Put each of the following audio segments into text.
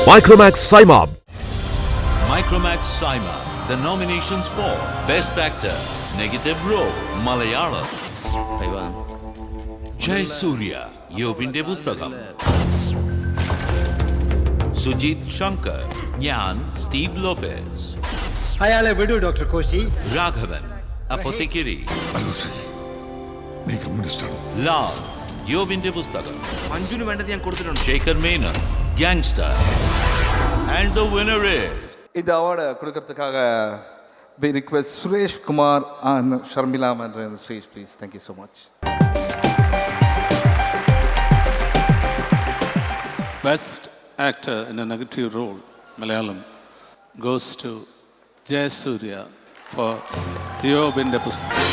Micromax Saimab. Micromax Saima. The nominations for Best Actor, Negative Role, Malayalam. Jay Surya, Yobinte Pustakam. Sujit Shankar, Nyan, Steve Lopez. അയാളെ വിടൂ doctor Koshy. Raghavan, Apothecary. നീ കമ്മ്യൂണിസ്റ്റാണോ? Lal, Yobinte Pustakam. മഞ്ജുന് വേണ്ടത് ഞാൻ കൊടുത്തിട്ടുണ്ട്. Shekhar Menon, Gangster. And the winner is... இந்த அவார்டை கொடுக்கறதுக்காக we request Suresh Kumar and Sharmila Mandra on the stage, please. Thank you so much. Best actor in a negative role, Malayalam, goes to Jay Surya for Yobinte Pustakam.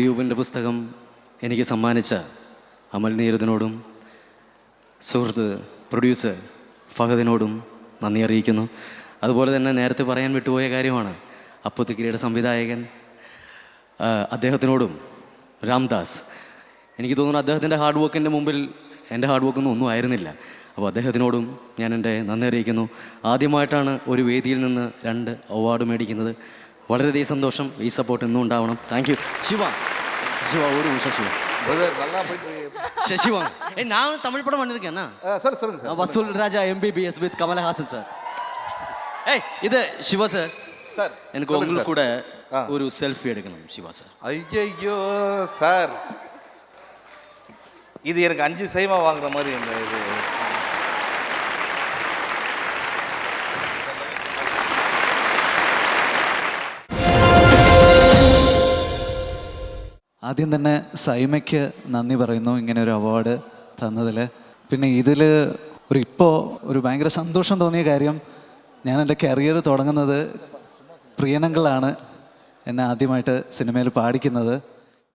യൂബിൻ്റെ പുസ്തകം എനിക്ക് സമ്മാനിച്ച അമൽ നീരദിനോടും സുഹൃത്ത് producer ഫഹദിനോടും നന്ദി അറിയിക്കുന്നു. അതുപോലെ തന്നെ നേരത്തെ പറയാൻ വിട്ടുപോയ കാര്യമാണ് അപ്പോത്തിക്കിരിയുടെ സംവിധായകൻ അദ്ദേഹത്തിനോടും രാംദാസ്. എനിക്ക് തോന്നുന്നു അദ്ദേഹത്തിൻ്റെ ഹാർഡ് വർക്കിൻ്റെ മുമ്പിൽ എൻ്റെ ഹാർഡ് വർക്കൊന്നും ഒന്നും ആയിരുന്നില്ല. അപ്പോൾ അദ്ദേഹത്തിനോടും ഞാൻ എൻ്റെ നന്ദി അറിയിക്കുന്നു. ആദ്യമായിട്ടാണ് ഒരു വേദിയിൽ നിന്ന് 2 അവാർഡ് മേടിക്കുന്നത്. വളരെയധികം സന്തോഷം. ഈ സപ്പോർട്ട് എന്നും ഉണ്ടാവണം. Thank you. ശിവ ஒரு நிமிஷம் சிவா. நல்லா போயிட்டு சிவா நான் தமிழ் படம் பண்ணிருக்கேன். சார் சொல்லுங்க சார். வசூல் ராஜா MBBS வித் கமலஹாசன் சார். இது சிவா சார். சார் எனக்கு உங்களுக்கு கூட ஒரு செல்ஃபி எடுக்கணும் சிவா சார். ஐயோ சார், இது எனக்கு 5 சைமா வாங்குற மாதிரி இந்த இது. ആദ്യം തന്നെ സൈമയ്ക്ക് നന്ദി പറയുന്നു ഇങ്ങനെ ഒരു അവാർഡ് തന്നതിൽ. പിന്നെ ഇതിൽ ഇപ്പോൾ ഭയങ്കര സന്തോഷം തോന്നിയ കാര്യം, ഞാൻ എൻ്റെ കരിയർ തുടങ്ങുന്നത് പ്രിയനങ്ങളാണ് എന്നെ ആദ്യമായിട്ട് സിനിമയിൽ പാടിക്കുന്നത്.